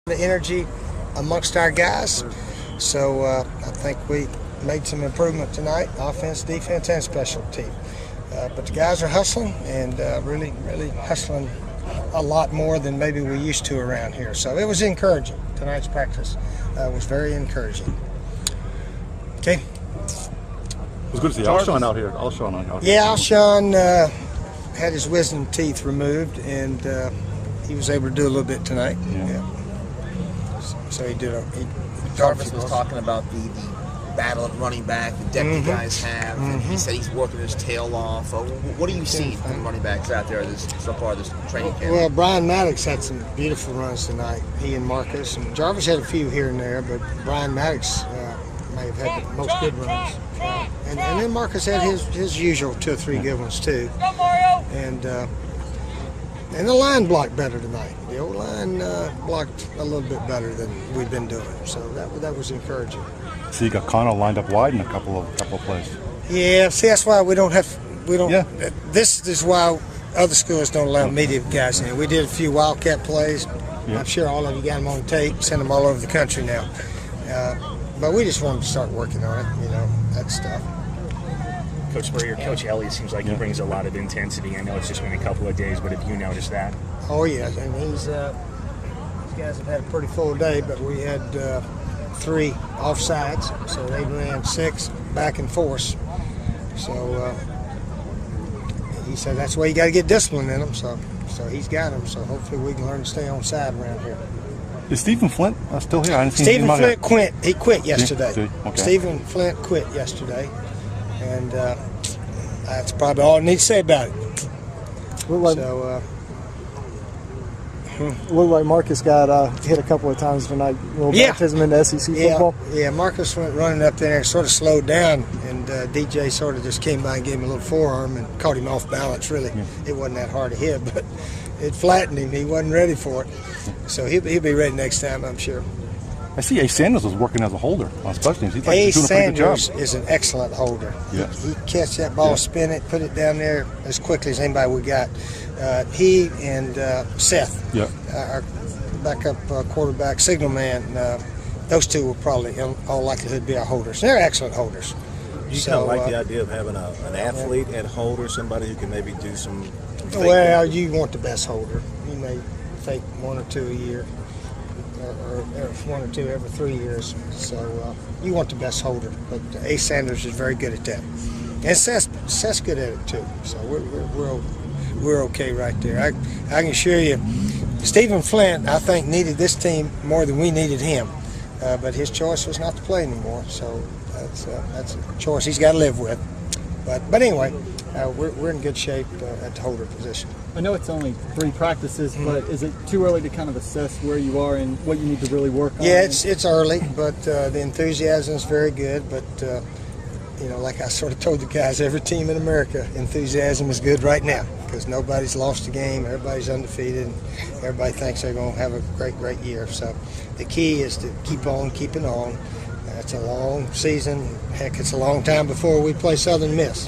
The energy amongst our guys. So I think we made some improvement tonight, offense, defense, and special team. But the guys are hustling and really hustling a lot more than maybe we used to around here. So it was encouraging. Tonight's practice was very encouraging. Okay. It was good to see Alshon out here. Yeah, Alshon had his wisdom teeth removed, and he was able to do a little bit tonight. Yeah. So he did. Jarvis was talking about the battle of running back, the depth you guys have, and he said he's working his tail off. What do you see from running backs out there so far this training camp? Well, Brian Maddox had some beautiful runs tonight. He and Marcus, and Jarvis had a few here and there, but Brian Maddox may have had the most good runs. And then Marcus had his usual 2 or 3 good ones too. And the line blocked better tonight. The old line blocked a little bit better than we've been doing, so that was encouraging. So you got Connor lined up wide in a couple of plays. Yeah, see, that's why we don't. This is why other schools don't allow media guys in. We did a few wildcat plays. Yeah. I'm sure all of you got them on tape. Send them all over the country now. But we just wanted to start working on it. That stuff. Coach Spurrier, Coach Elliott seems like he brings a lot of intensity. I know it's just been a couple of days, but have you noticed that? Oh, yeah. And these guys have had a pretty full day, but we had 3 offsides, so they ran 6 back and forth. So he said that's why you got to get discipline in them. So he's got them. So hopefully we can learn to stay on side around here. Is Stephen Flint still here? I didn't see Stephen Flint quit. He quit yesterday. Okay. Stephen Flint quit yesterday. And that's probably all I need to say about it. Looked like Marcus got hit a couple of times tonight. A little baptism into SEC football. Yeah, Marcus went running up there and sort of slowed down, and DJ sort of just came by and gave him a little forearm and caught him off balance, really. It wasn't that hard to hit, but it flattened him. He wasn't ready for it. So he'll be ready next time, I'm sure. I see A. Sanders was working as a holder on special teams. He's A. doing a pretty good job. Sanders is an excellent holder. Yeah. He catch that ball, spin it, put it down there as quickly as anybody we got. He and Seth, our backup quarterback, signal man, those 2 will probably, in all likelihood, be our holders. They're excellent holders. You kind of like the idea of having an athlete at holder, somebody who can maybe do some well, you want the best holder. You may take 1 or 2 a year. Or 1 or 2 every 3 years. So you want the best holder. But A. Sanders is very good at that. And Seth's good at it too. So we're okay right there. I can assure you, Stephen Flint, I think, needed this team more than we needed him. But his choice was not to play anymore. So that's a choice he's got to live with. But anyway, we're in good shape at the holder position. I know it's only 3 practices, but is it too early to kind of assess where you are and what you need to really work on? Yeah, it's early, but the enthusiasm is very good. But, like I sort of told the guys, every team in America, enthusiasm is good right now because nobody's lost a game, everybody's undefeated, and everybody thinks they're going to have a great year. So the key is to keep on keeping on. It's a long season. Heck, it's a long time before we play Southern Miss.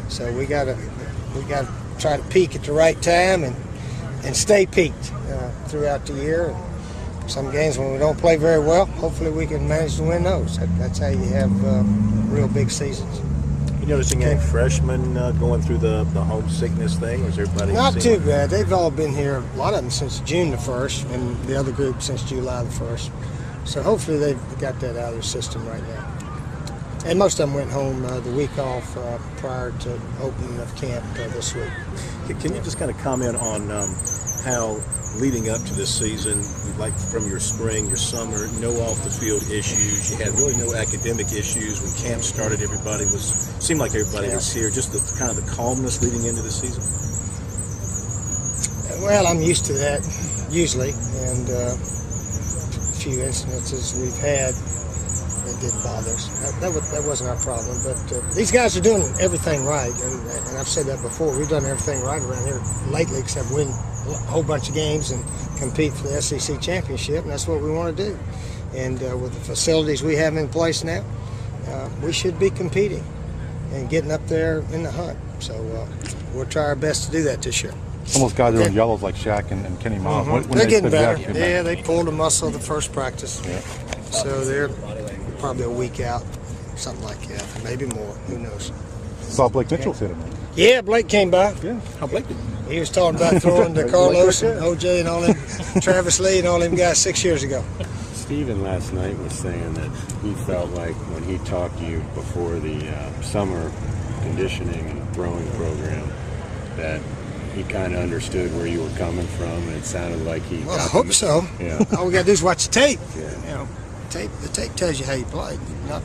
So we got to try to peak at the right time and stay peaked throughout the year. Some games when we don't play very well, hopefully we can manage to win those. That's how you have real big seasons. You noticing any freshmen going through the homesickness thing, or is everybody? Not too bad. They've all been here, a lot of them since June the 1st, and the other group since July the 1st. So hopefully they've got that out of their system right now. And most of them went home the week off prior to opening of camp this week. Can you just kind of comment on how leading up to this season, like from your spring, your summer, no off-the-field issues, you had really no academic issues. When camp started, seemed like everybody was here. Just the kind of the calmness leading into the season. Well, I'm used to that usually, and a few incidences we've had. It didn't bother us. That wasn't our problem. But these guys are doing everything right, and I've said that before. We've done everything right around here lately, except win a whole bunch of games and compete for the SEC championship, and that's what we want to do. And with the facilities we have in place now, we should be competing and getting up there in the hunt. So we'll try our best to do that this year. Some of those guys are in yellows like Shaq and Kenny Miles. When They're getting better. back, Yeah, they pulled a muscle the first practice. Yeah. So they're probably a week out, something like that. Maybe more. Who knows? Saw Blake Mitchell hit him. Yeah, Blake came by. Yeah. How Blake did? He was talking about throwing to Carlos and OJ and all them, Travis Lee and all them guys 6 years ago. Steven last night was saying that he felt like when he talked to you before the summer conditioning and throwing program that he kind of understood where you were coming from, and it sounded like he. Well, I hope so. Yeah. All we got to do is watch the tape. Yeah. You know, the tape tells you how you play, not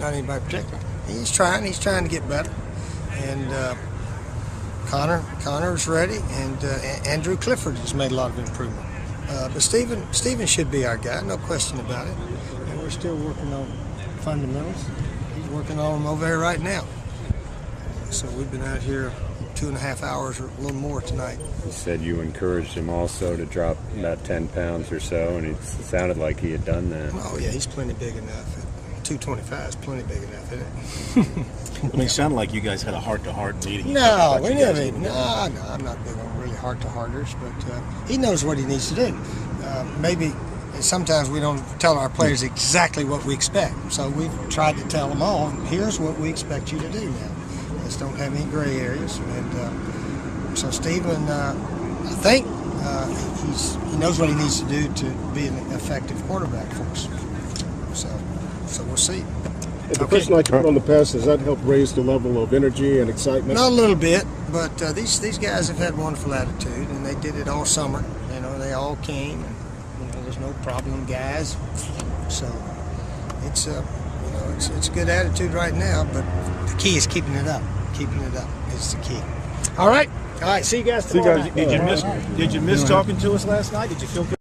anybody particular. He's trying to get better, and Connor's ready, and Andrew Clifford has made a lot of improvement. But Steven should be our guy, no question about it. And we're still working on fundamentals. He's working on them over there right now. So we've been out here 2.5 hours or a little more tonight. He said you encouraged him also to drop about 10 pounds or so, and it sounded like he had done that. Oh yeah, he's plenty big enough. 225 is plenty big enough, isn't it? I mean, it sounded like you guys had a heart-to-heart meeting. No, we never even. No, I'm not big on really heart-to-hearters, but he knows what he needs to do. Maybe sometimes we don't tell our players exactly what we expect, so we've tried to tell them all, here's what we expect you to do now. Let's don't have any gray areas. And so Steven, I think he knows what he needs to do to be an effective quarterback for us. So we'll see. The first night you put on the pass, does that help raise the level of energy and excitement? Not a little bit, but these guys have had wonderful attitude, and they did it all summer. You know, they all came, and there's no problem, guys. So it's it's a good attitude right now, but the key is keeping it up. Keeping it up is the key. All right. See you guys tomorrow night. Did you miss talking to us last night? Did you feel good?